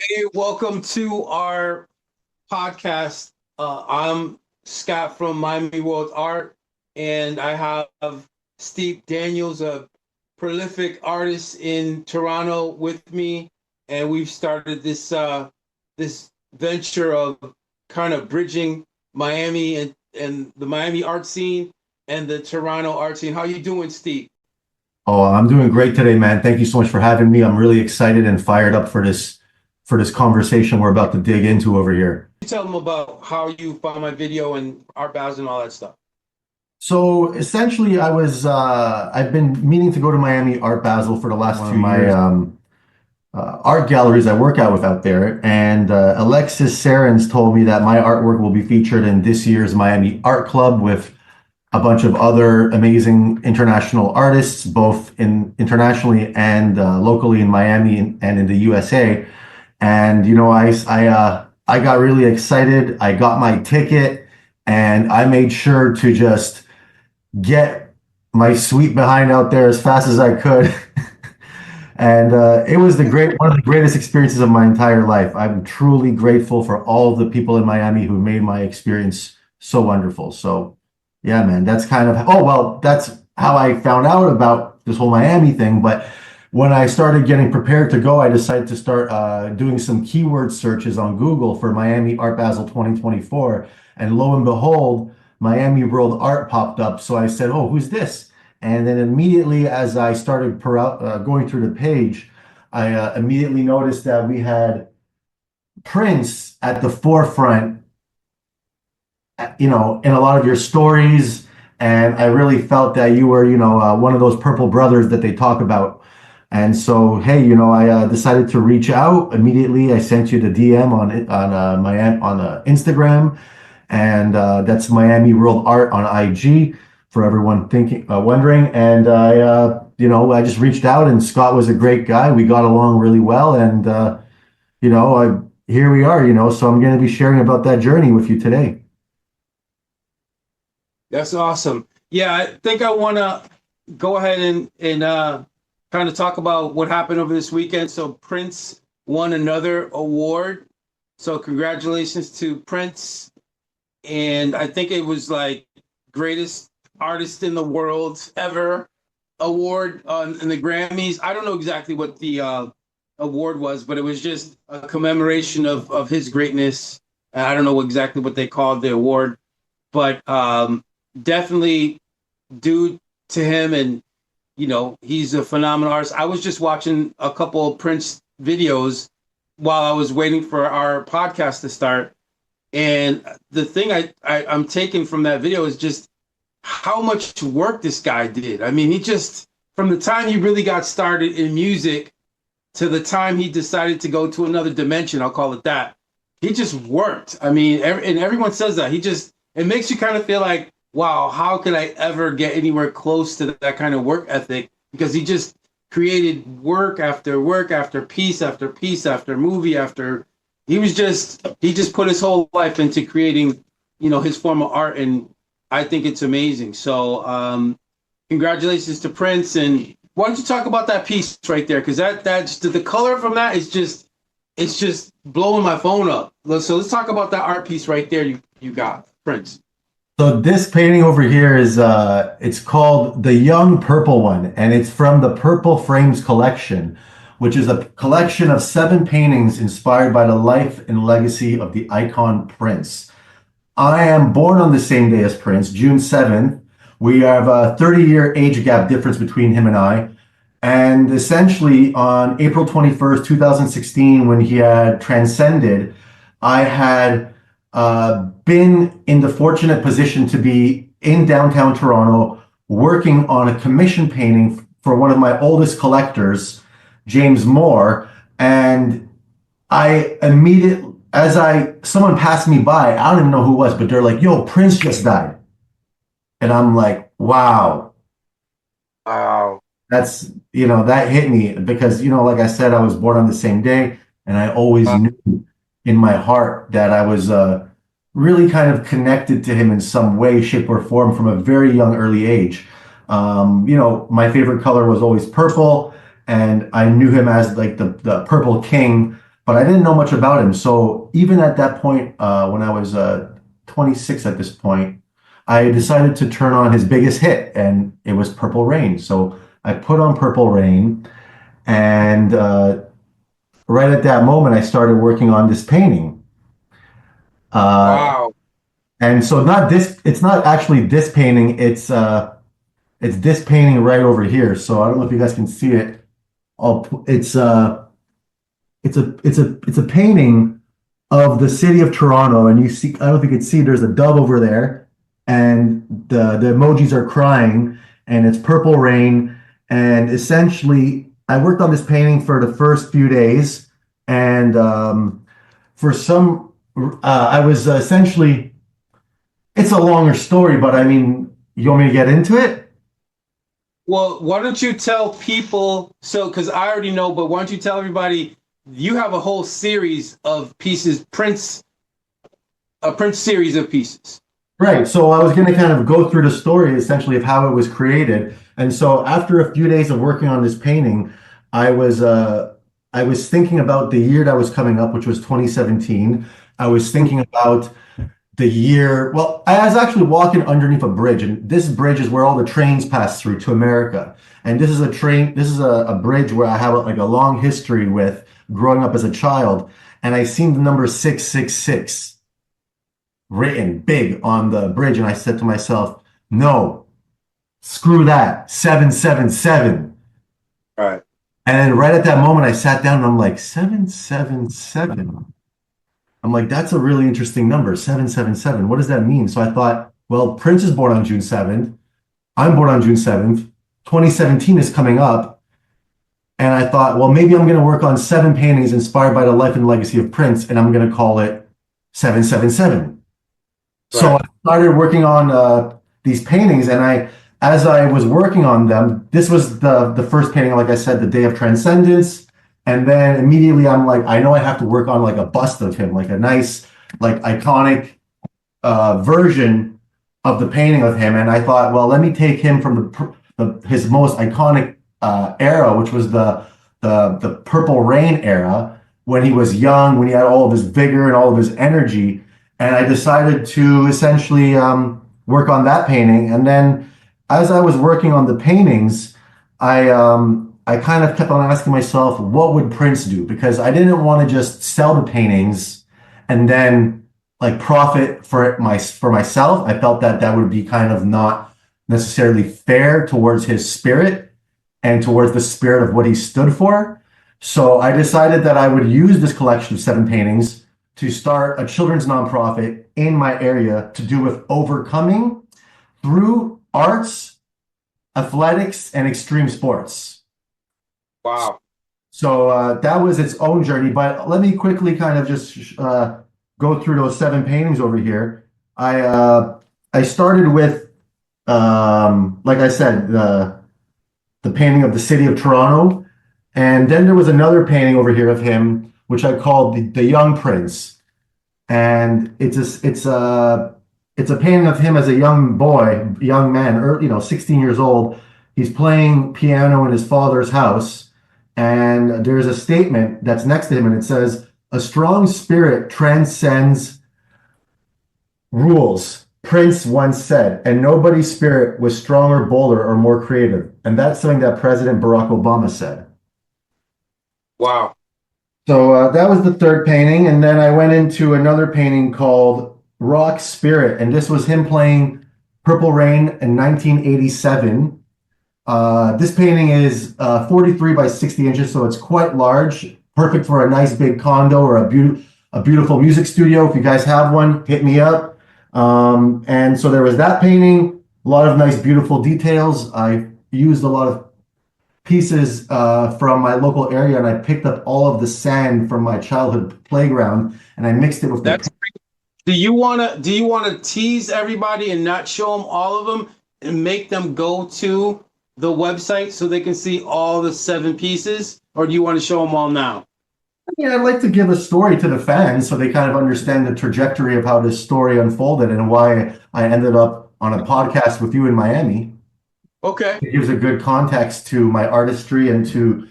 Hey, welcome to our podcast. I'm Scott from Miami World Art, and I have Steve Daniels, a prolific artist in Toronto, with me, and we've started this venture of kind of bridging Miami and the Miami art scene and the Toronto art scene. How you doing, Steve? Oh, I'm doing great today, man. Thank you so much for having me. I'm really excited and fired up for this conversation we're about to dig into over here. Tell them about how you found my video and Art Basel and all that stuff. So essentially, I've been meaning to go to Miami Art Basel for the last one of my 2 years. Art galleries I work out with out there, and Alexis Sarens told me that my artwork will be featured in this year's Miami Art Club with a bunch of other amazing international artists, both internationally and locally in Miami and in the USA. And I got really excited. I got my ticket, and I made sure to just get my sweet behind out there as fast as I could. And it was one of the greatest experiences of my entire life. I'm truly grateful for all of the people in Miami who made my experience so wonderful. So, yeah, man, that's how I found out about this whole Miami thing. But when I started getting prepared to go, I decided to start doing some keyword searches on Google for Miami Art Basel 2024. And lo and behold, Miami World Art popped up. So I said, "Oh, who's this?" And then immediately, as I started going through the page, I immediately noticed that we had Prince at the forefront, in a lot of your stories. And I really felt that you were, one of those purple brothers that they talk about. And so, hey, I decided to reach out immediately. I sent you the DM on Instagram, and that's Miami World Art on IG for everyone wondering. And I just reached out, and Scott was a great guy. We got along really well, and here we are. So I'm going to be sharing about that journey with you today. That's awesome. Yeah, I think I want to go ahead and kind of talk about what happened over this weekend. So Prince won another award. So congratulations to Prince. And I think it was like greatest artist in the world ever award in the Grammys. I don't know exactly what the award was, but it was just a commemoration of his greatness. I don't know exactly what they called the award, but definitely due to him. And he's a phenomenal artist. I was just watching a couple of Prince videos while I was waiting for our podcast to start, and the thing I'm taking from that video is just how much work this guy did. I mean, he just, from the time he really got started in music to the time he decided to go to another dimension, I'll call it that, he just worked. I mean, and everyone says that. It makes you kind of feel like, wow, how could I ever get anywhere close to that kind of work ethic? Because he just created work after piece after piece after movie after. He just put his whole life into creating, his form of art, and I think it's amazing. So, congratulations to Prince. And why don't you talk about that piece right there? Because that's the color from that is just, it's just blowing my phone up. So let's talk about that art piece right there. You got Prince. So this painting over here is it's called the Young Purple One, and it's from the Purple Frames collection, which is a collection of 7 paintings inspired by the life and legacy of the icon Prince. I am born on the same day as Prince, June 7th. We have a 30-year age gap difference between him and I. And essentially on April 21st, 2016, when he had transcended, I had been in the fortunate position to be in downtown Toronto working on a commission painting for one of my oldest collectors, James Moore. And I immediately, someone passed me by, I don't even know who it was, but they're like, "Yo, Prince just died." And I'm like, wow, Wow. that hit me because, like I said, I was born on the same day, and I always knew in my heart that I was really kind of connected to him in some way, shape, or form from a very young, early age. My favorite color was always purple, and I knew him as like the Purple King but I didn't know much about him. So even at that point, when I was 26 at this point, I decided to turn on his biggest hit, and it was Purple Rain. So I put on Purple Rain, and right at that moment, I started working on this painting. Uh, Wow. and so not this, it's not actually this painting, it's this painting right over here. So I don't know if you guys can see it. It's a painting of the city of Toronto, and you see, I don't know if you can see, there's a dove over there, and the emojis are crying, and it's Purple Rain. And essentially, I worked on this painting for the first few days, and for some, I was essentially, it's a longer story, but I mean, you want me to get into it? Well, why don't you tell people? So, because I already know, but why don't you tell everybody you have a whole series of pieces, a Prince series of pieces. Right. So I was going to kind of go through the story essentially of how it was created. And so after a few days of working on this painting, I was uh I was thinking about the year that was coming up, which was 2017. I was thinking about the year. Well, I was actually walking underneath a bridge, and this bridge is where all the trains pass through to America. And this is a bridge where I have like a long history with growing up as a child. And I seen the number 666 written big on the bridge. And I said to myself, no, screw that, 777. All right. And then right at that moment, I sat down and I'm like, 777. I'm like, that's a really interesting number, 777. What does that mean? So I thought, well, Prince is born on June 7th. I'm born on June 7th. 2017 is coming up. And I thought, well, maybe I'm going to work on 7 paintings inspired by the life and legacy of Prince, and I'm going to call it 777. So Right. I started working on these paintings, and as I was working on them, this was the first painting, like I said, the Day of Transcendence, and then immediately I'm like, I know I have to work on like a bust of him, like a nice, like iconic version of the painting of him, and I thought, well, let me take him from his most iconic era, which was the Purple Rain era, when he was young, when he had all of his vigor and all of his energy. And I decided to essentially work on that painting. And then as I was working on the paintings, I kind of kept on asking myself, what would Prince do? Because I didn't want to just sell the paintings and then like profit for myself. I felt that that would be kind of not necessarily fair towards his spirit and towards the spirit of what he stood for. So I decided that I would use this collection of 7 paintings to start a children's nonprofit in my area to do with overcoming through arts, athletics, and extreme sports. Wow. So that was its own journey. But let me quickly kind of just go through those 7 paintings over here. I started with, like I said, the painting of the city of Toronto. And then there was another painting over here of him, which I called the Young Prince. And it's a painting of him as a young boy, young man, 16 years old. He's playing piano in his father's house. And there's a statement that's next to him, and it says, "A strong spirit transcends rules." Prince once said, and nobody's spirit was stronger, bolder, or more creative. And that's something that President Barack Obama said. Wow. So that was the third painting. And then I went into another painting called Rock Spirit. And this was him playing Purple Rain in 1987. This painting is 43 by 60 inches, so it's quite large, perfect for a nice big condo or a beautiful music studio. If you guys have one, hit me up. And so there was that painting, a lot of nice, beautiful details. I used a lot of pieces from my local area, and I picked up all of the sand from my childhood playground, and I mixed it with the. That's do you wanna tease everybody and not show them all of them and make them go to the website so they can see all the 7 pieces, or do you want to show them all now? Yeah, I'd like to give a story to the fans so they kind of understand the trajectory of how this story unfolded and why I ended up on a podcast with you in Miami. Okay. It gives a good context to my artistry and to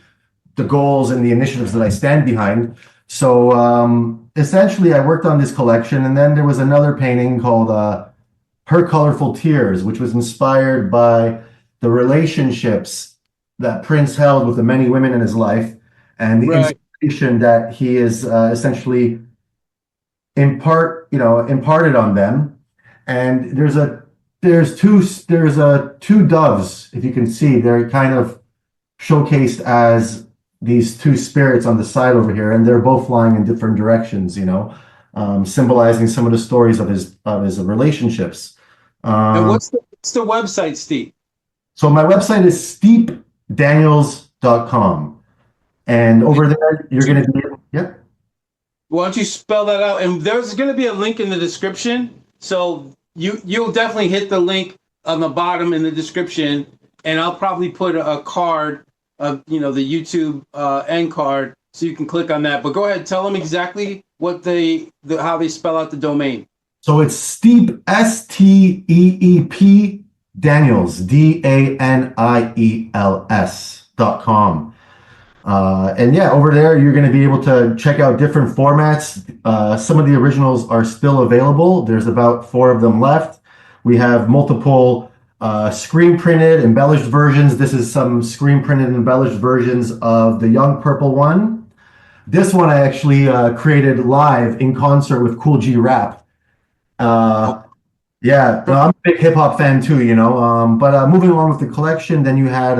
the goals and the initiatives that I stand behind. So essentially, I worked on this collection, and then there was another painting called Her Colorful Tears, which was inspired by the relationships that Prince held with the many women in his life and the Right. inspiration that he is essentially imparted on them. And there's two doves, if you can see, they're kind of showcased as these two spirits on the side over here, and they're both flying in different directions, symbolizing some of the stories of his relationships. And Um, what's the website, Steve? so my website is steepdaniels.com. And over there, you're going to be, yeah. Why don't you spell that out? And there's going to be a link in the description, so you'll definitely hit the link on the bottom in the description, and I'll probably put a card of the YouTube end card, so you can click on that. But go ahead, tell them exactly how they spell out the domain. So it's Steep, Steep, Daniels, Daniels.com. And yeah, over there, you're going to be able to check out different formats. Some of the originals are still available. There's about 4 of them left. We have multiple screen printed, embellished versions. This is some screen printed, embellished versions of the Young Purple one. This one I actually created live in concert with Cool G Rap. Oh, Yeah, no, I'm a big hip hop fan too, but moving along with the collection, then you had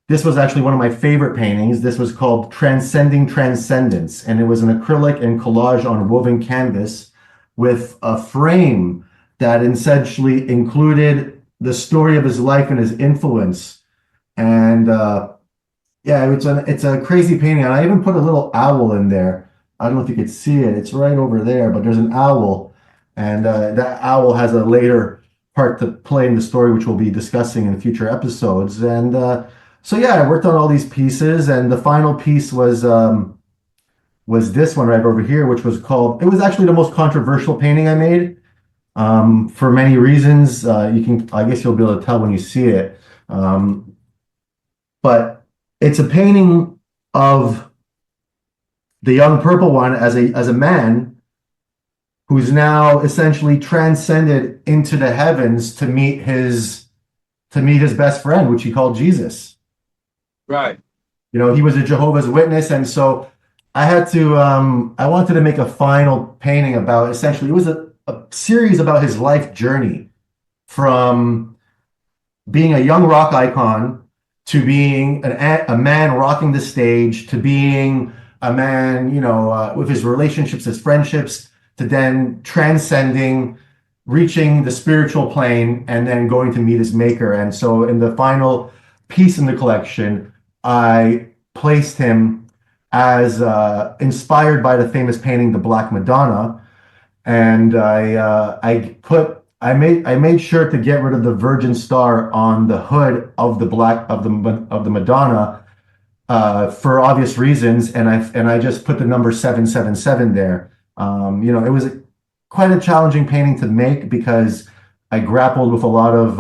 this was actually one of my favorite paintings. This was called Transcending Transcendence, and it was an acrylic and collage on woven canvas with a frame that essentially included the story of his life and his influence. And yeah, it's a crazy painting. And I even put a little owl in there. I don't know if you could see it. It's right over there, but there's an owl, and that owl has a later part to play in the story, which we'll be discussing in future episodes. And so yeah, I worked on all these pieces, and the final piece was this one right over here, which was called. It was actually the most controversial painting I made for many reasons. I guess you'll be able to tell when you see it. But it's a painting of the young purple one as a man who's now essentially transcended into the heavens to meet his best friend, which he called Jesus. right. He was a Jehovah's Witness, and so I wanted to make a final painting about essentially it was a series about his life journey from being a young rock icon to being a man rocking the stage to being a man, with his relationships, his friendships, to then transcending, reaching the spiritual plane, and then going to meet his maker. And so in the final piece in the collection, I placed him as inspired by the famous painting, The Black Madonna, and I made sure to get rid of the Virgin Star on the hood of the Madonna for obvious reasons, and I just put the number 777 there. It was quite a challenging painting to make because I grappled with a lot of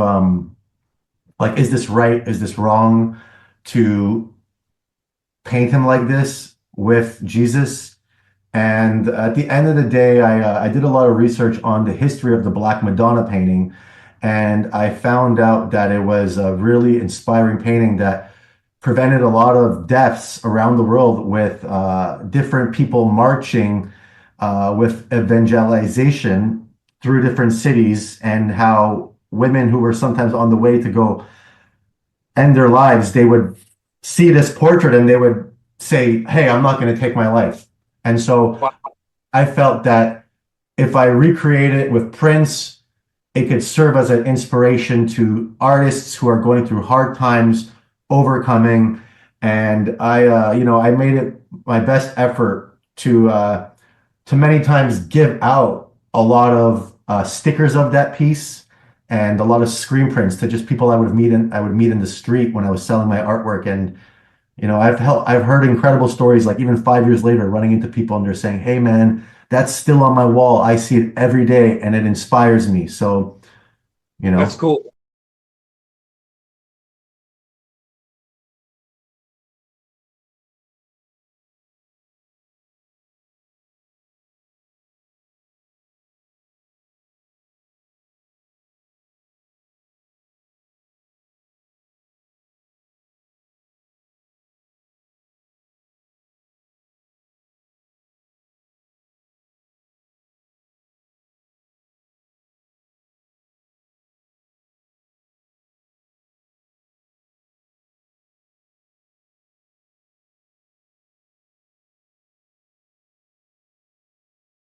like, is this right? Is this wrong to paint him like this with Jesus? And at the end of the day, I did a lot of research on the history of the Black Madonna painting, and I found out that it was a really inspiring painting that prevented a lot of deaths around the world with different people marching with evangelization through different cities, and how women who were sometimes on the way to go end their lives, they would see this portrait and they would say, "Hey, I'm not going to take my life." And so Wow. I felt that if I recreate it with Prince, it could serve as an inspiration to artists who are going through hard times, overcoming. And I made it my best effort to many times give out a lot of stickers of that piece and a lot of screen prints to just people I would meet in the street when I was selling my artwork. And I've heard incredible stories, like even 5 years later, running into people and they're saying, "Hey man, that's still on my wall. I see it every day and it inspires me." So, That's cool.